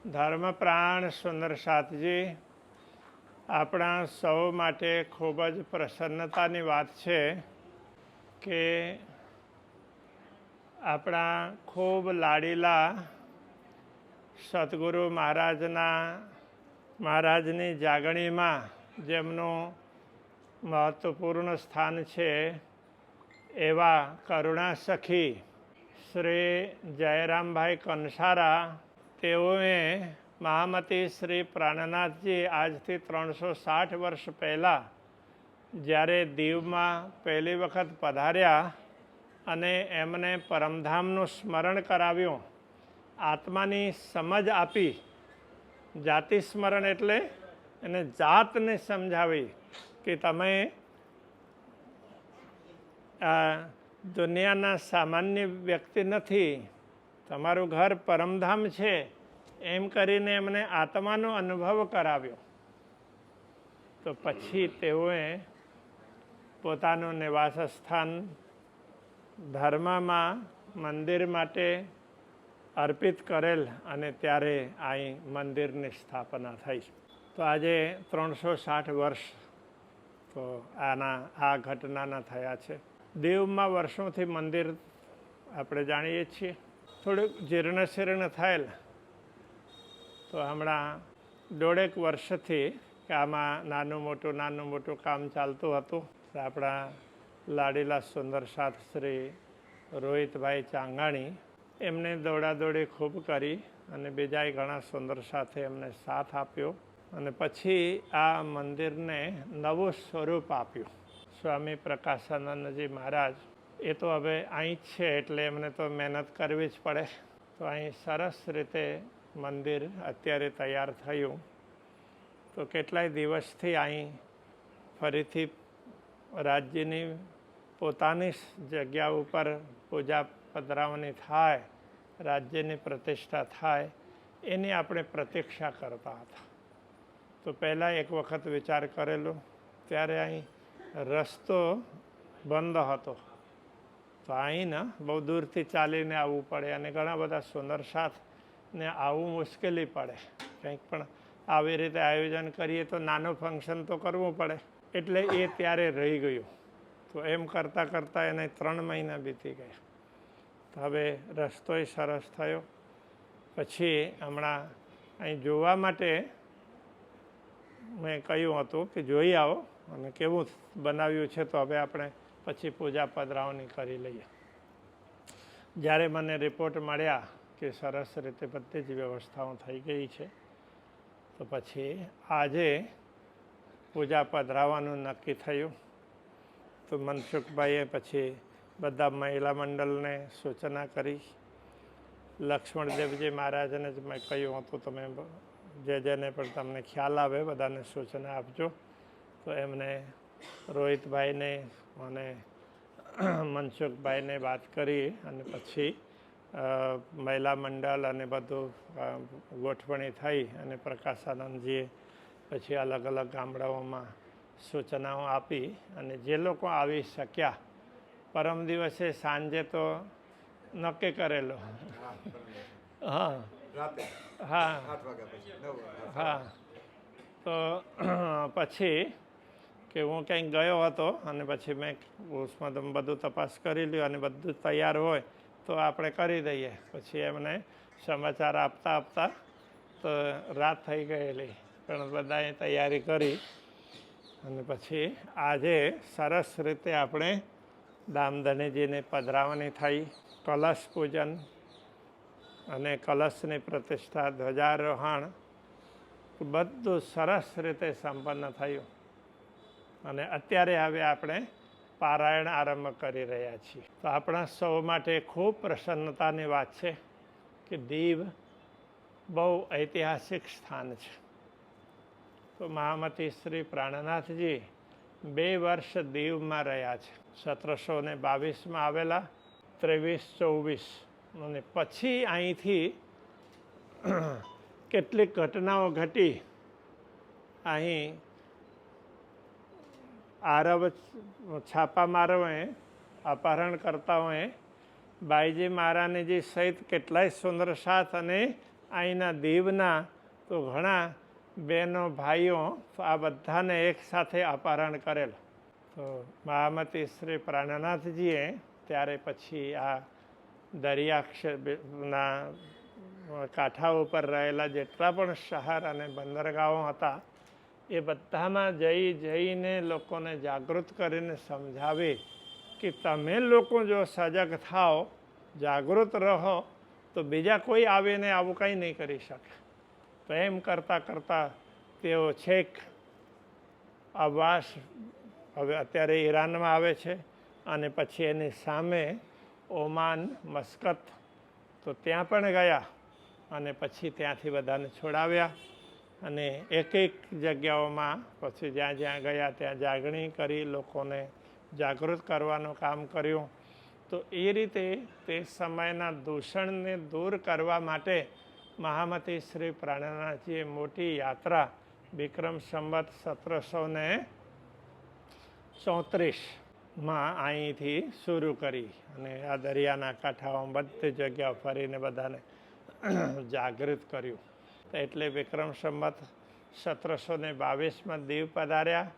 ધર્મપ્રાણ સુંદર સાતજી, આપણા સૌ માટે ખૂબ જ પ્રસન્નતાની વાત છે કે આપણા ખૂબ લાડીલા સદગુરુ મહારાજની જાગણીમાં જેમનું મહત્વપૂર્ણ સ્થાન છે એવા કરુણા સખી શ્રી જયરામભાઈ કંસારા, તેઓએ મહામતી શ્રી પ્રાણનાથજી આજથી 360 વર્ષ પહેલાં જ્યારે દીવમાં પહેલી વખત પધાર્યા અને એમને પરમધામનું સ્મરણ કરાવ્યું, આત્માની સમજ આપી, જાતિ સ્મરણ એટલે એને જાતને સમજાવી કે તમે દુનિયાના સામાન્ય વ્યક્તિ નથી, તમારું ઘર પરમધામ છે, એમ કરીને એમને આત્માનો અનુભવ કરાવ્યો. તો પછી તેઓએ પોતાનું નિવાસ સ્થાન ધર્મમાં મંદિર માટે અર્પિત કરેલ અને ત્યારે અહીં મંદિરની સ્થાપના થઈ. તો આજે 360 વર્ષ તો આ ઘટનાના થયા છે. દીવમાં વર્ષોથી મંદિર આપણે જાણીએ છીએ, થોડુંક જીર્ણ થયેલ. તો હમણાં 1.5 વર્ષથી કે આમાં નાનું મોટું કામ ચાલતું હતું. આપણા લાડીલા સુંદર સાથ શ્રી રોહિતભાઈ ચાંગાણી એમને દોડાદોડી ખૂબ કરી અને બીજા ઘણા સુંદર સાથે એમને સાથ આપ્યો અને પછી આ મંદિરને નવું સ્વરૂપ આપ્યું. સ્વામી પ્રકાશાનંદજી મહારાજ એ તો હવે અહીં જ છે એટલે એમને તો મહેનત કરવી જ પડે. તો અહીં સરસ રીતે મંદિર અત્યારે તૈયાર થયું. તો કેટલાય દિવસથી અહીં ફરીથી રાજ્યની પોતાની જગ્યા ઉપર પૂજા પધરાવણી થાય, રાજ્યની પ્રતિષ્ઠા થાય, એની આપણે પ્રતીક્ષા કરતા હતા. તો પહેલાં એક વખત વિચાર કરેલો, ત્યારે અહીં રસ્તો બંધ હતો. તો અહીં બહુ દૂરથી ચાલીને આવવું પડે અને ઘણા બધા સુંદર સાથને આવવું મુશ્કેલી પડે. કંઈક પણ આવી રીતે આયોજન કરીએ તો નાનું ફંક્શન તો કરવું પડે, એટલે એ ત્યારે રહી ગયું. તો એમ કરતાં એને 3 મહિના બીતી ગયા. તો હવે રસ્તોય સરસ થયો. પછી હમણાં અહીં જોવા માટે મેં કહ્યું હતું કે જોઈ આવો અને કેવું બનાવ્યું છે, તો હવે આપણે પછી પૂજા પધરાવણી કરી લઈએ. જ્યારે મને રિપોર્ટ મળ્યા કે સરસ રીતે બધી જ વ્યવસ્થાઓ થઈ ગઈ છે, તો પછી આજે પૂજા પધરાવવાનું નક્કી થયું. તો મનસુખભાઈએ પછી બધા મહિલા મંડળને સૂચના કરી. લક્ષ્મણદેવજી મહારાજને જ મેં કહ્યું હતું તમે જેને પણ તમને ખ્યાલ આવે બધાને સૂચના આપજો. તો એમને રોહિતભાઈને અને મનસુખભાઈને વાત કરી અને પછી મહિલા મંડળ અને બધું ગોઠવણી થઈ અને પ્રકાશાનંદજીએ પછી અલગ અલગ ગામડાઓમાં સૂચનાઓ આપી અને જે લોકો આવી શક્યા, પરમ દિવસે સાંજે તો નક્કી કરેલો. હા. તો પછી કે હું કંઈક ગયો હતો અને પછી મેં ઉસમાં બધું તપાસ કરી લ્યો અને બધું તૈયાર હોય તો આપણે કરી દઈએ. પછી એમને સમાચાર આપતા તો રાત થઈ ગયેલી, પણ બધાએ તૈયારી કરી અને પછી આજે સરસ રીતે આપણે દામધણીજીને પધરાવણી થઈ. કલશ પૂજન અને કલશની પ્રતિષ્ઠા, ધ્વજારોહણ બધું સરસ રીતે સંપન્ન થયું. અને અત્યારે હવે આપણે પારાયણ આરંભ કરી રહ્યા છીએ. તો આપણા સૌ માટે ખૂબ પ્રસન્નતાની વાત છે કે દીવ બહુ ઐતિહાસિક સ્થાન છે. તો મહામતી શ્રી પ્રાણનાથજી 2 વર્ષ દીવમાં રહ્યા છે. 1722માં આવેલા, 23-24 અને પછી અહીંથી કેટલીક ઘટનાઓ ઘટી. અહીં આરબ છાપામારોએ, અપહરણકર્તાઓએ બાઈજી મહારાણીજી સહિત કેટલાય સુંદર સાથ અને અહીંના દીવના તો ઘણા બહેનો ભાઈઓ આ બધાને એક સાથે અપહરણ કરેલ. તો મહામતી શ્રી પ્રાણનાથજીએ ત્યારે પછી આ દરિયાના કાંઠા ઉપર રહેલા જેટલા પણ શહેર અને બંદરગાહો હતા એ બધામાં જઈને લોકોને જાગૃત કરીને સમજાવી કે તમે લોકો જો સજગ થાઓ, જાગૃત રહો, તો બીજા કોઈ આવીને આવું કંઈ નહીં કરી શકે. તો એમ કરતાં કરતાં તેઓ છેક અબ્બાસ, હવે અત્યારે ઈરાનમાં આવે છે, અને પછી એની સામે ઓમાન, મસ્કત, તો ત્યાં પણ ગયા અને પછી ત્યાંથી બધાને છોડાવ્યા અને એક એક જગ્યાઓમાં પછી જ્યાં જ્યાં ગયા ત્યાં જાગણી કરી લોકોને જાગૃત કરવાનું કામ કર્યું. તો એ રીતે તે સમયના દૂષણને દૂર કરવા માટે મહામતી શ્રી પ્રાણનાથજીએ મોટી યાત્રા વિક્રમ સંવત 1734માં અહીંથી શરૂ કરી અને આ દરિયાના કાંઠાઓમાં બધી જગ્યાઓ ફરીને બધાને જાગૃત કર્યું. એટલે વિક્રમ સંવત 1722માં દીવ પધાર્યા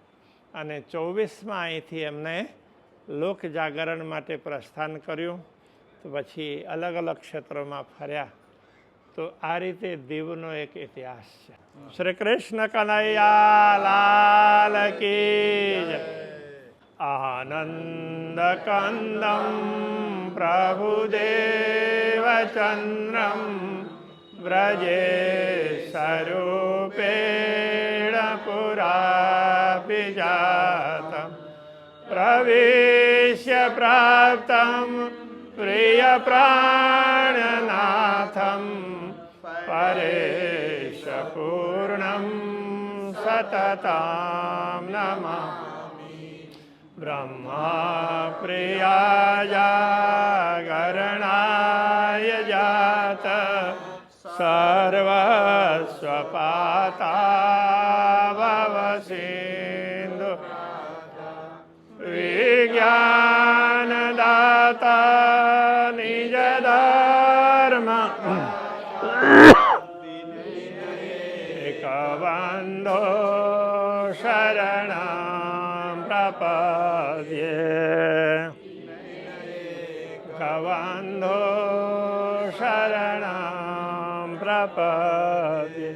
અને 24માં અહીંથી એમને લોક જાગરણ માટે પ્રસ્થાન કર્યું. તો પછી અલગ અલગ ક્ષેત્રોમાં ફર્યા. તો આ રીતે દીવનો એક ઇતિહાસ છે. શ્રી કૃષ્ણ કનૈયા લાલ કી જય. આનંદ કંદમ પ્રભુદેવ ચંદ્રમ વ્રજે સ્વરૂપેણ પુરાપિજાતમ પ્રવેશ્ય પ્રાપ્તમ પ્રિય પ્રાણનાથમ પરેશ પૂર્ણમ સતતમ નમામિ. બ્રહ્મા પ્રિયાજાગરણાય જાત સર્વસ્વપાતા ભવસિંધુ વિજ્ઞાનદાતા નિજ ધર્મ એકબંધો શરણં પ્રપદ્યે. કબંધો શરણં પ્રપદ્યે.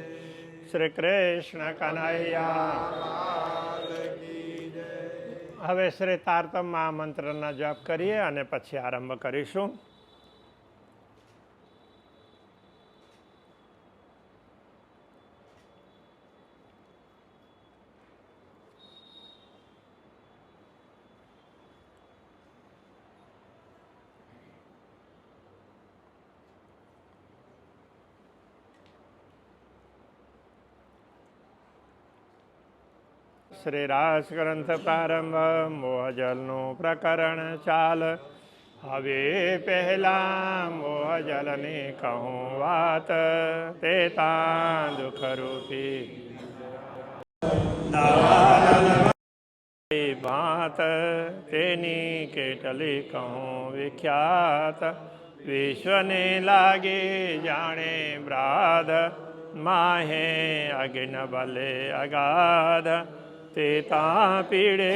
શ્રી કૃષ્ણ કનૈયા. હવે શ્રી તારતમ મહામંત્રના જપ કરીએ અને પછી આરંભ કરીશું. શ્રી રાસ ગ્રંથ પ્રારંભ મોહજલનું પ્રકરણ ચાલ. હવે પહેલા મોહજલની કહું વાત, તે તાં દુઃખરૂપી ભાત, તેની કેટલી કહું વિખ્યાત. વિશ્વને લાગે જાણે બ્રાધ, માહે અગ્ન બલે અગાધ. તે તાં પીડે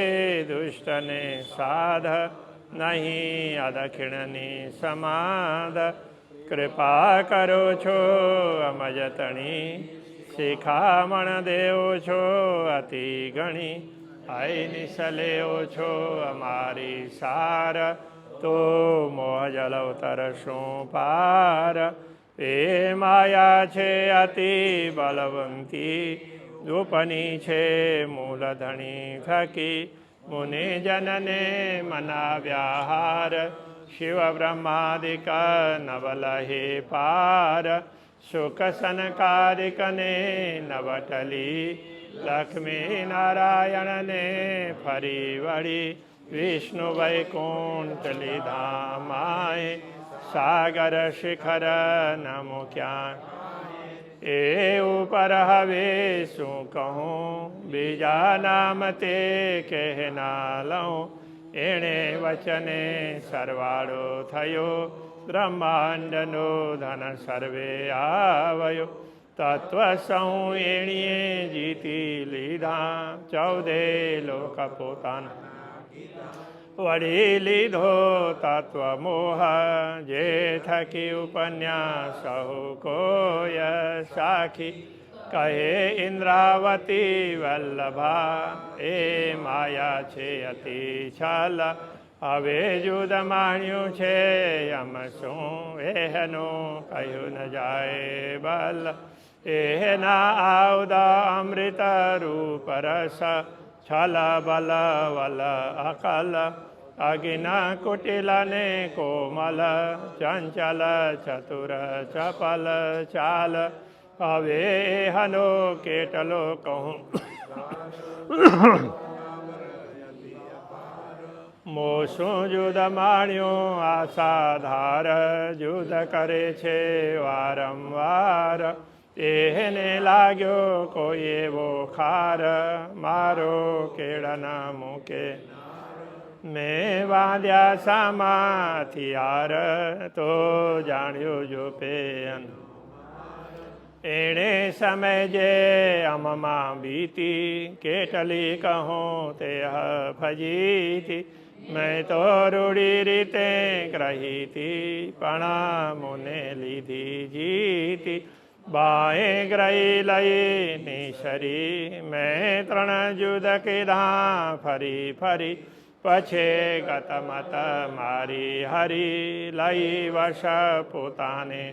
દુષ્ટને સાધ, નહીં અદખિણની સમાધ. કૃપા કરો છો અમજતણી, શિખામણ દેવો છો અતિ ગણી. આઈ નિસલેવો છો અમારી સાર, તો મોહજલ ઉતરશું પાર. એ માયા છે અતિ બલવંતી, રૂપની છે મૂલધણી થકી. મુનિજનને મનાવ્યા હાર, શિવ બ્રહ્માદિક નવલહે પાર. સુખ સનકાદિકને નવટલી, લક્ષ્મી નારાયણને ફરી વળી. વિષ્ણુ વૈકુંઠ લીધામાય, સાગર શિખર ન મૂક્યા. એ ઉપર હવે શું કહું, બીજા નામ તે કહેના લઉં. એણે વચને સરવાળો થયો, બ્રહ્માંડનો ધન સર્વે આવ્યો, તત્વ સૌ એણીએ જીતી લીધા, 14 લોક પોતાના વળી લીધો તત્વ મોહ, જે થકી ઉપન્યાસ સહુ કોઈ સાખી, કહે ઇન્દ્રાવતી વલ્લભા, એ માયા છે અતિ છલ, હવે જુદ માણ્યું છે યમ શું, એહનું કહ્યું ન જાય બલ, એહના આવદા અમૃત રૂપ રસ, છલ બલ વલ અકલ, અગિન કુટિલ ને કોમલ, ચંચલ ચતુર ચપલ ચાલ, હવે એહનો કેટલો કહું, મોશું જુદ માણ્યું આસાધાર, જુદ કરે છે વારંવાર, એને લાગ્યો કોઈ એવો ખાર, મારો કેળના મૂકે મેં બાંધ્યા સામાંથી હાર, તો જાણ્યું જો પેન એણે સમય જે અમમાં બીતી, કેટલી કહું તે ફજીતી, મેં તો રૂડી રીતે ગ્રહીતી, પણ મુને લીધી જીતી, બાએ ગ્રહી લઈ નિશરી, મેં 3 જુદ કીધા ફરી ફરી, પછે ગતમત મારી હરી, લઈ વશ પોતાને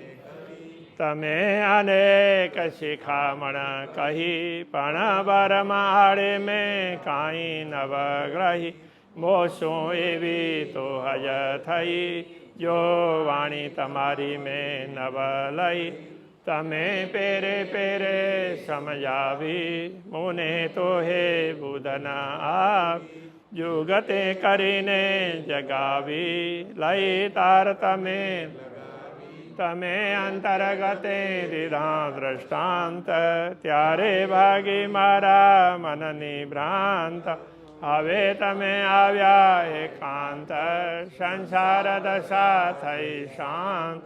તમે અનેક શિખામણ કહી, પણ બરમાળે મેં કાંઈ નવ ગ્રહી, મોશું એવી તો હજ થઈ, જો વાણી તમારી મેં નવ લઈ, તમે પેરે પેરે સમજાવી, મુને તો હે બુધના આપ, જુગતે કરીને જગાવી, લઈ તાર તમે અંતર્ગતે દીધા દ્રષ્ટાંત, ત્યારે ભાગી મારા મનની ભ્રાંત, હવે તમે આવ્યા એકાંત, સંસાર દશા થઈ શાંત,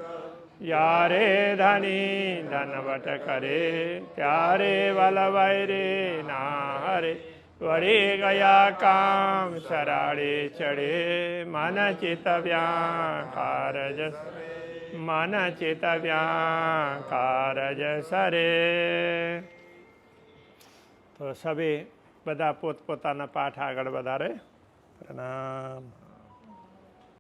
યારે ધની ધનવટ કરે, ત્યારે વલવૈરે ના હરે, વળી ગયા કામ શરાળે ચડે, મન ચિત વ્યાકારજ, મન ચિત વ્યાકારજ સરે. તો સભે બધા પોતપોતાના પાઠ આગળ વધારે. પ્રણામ.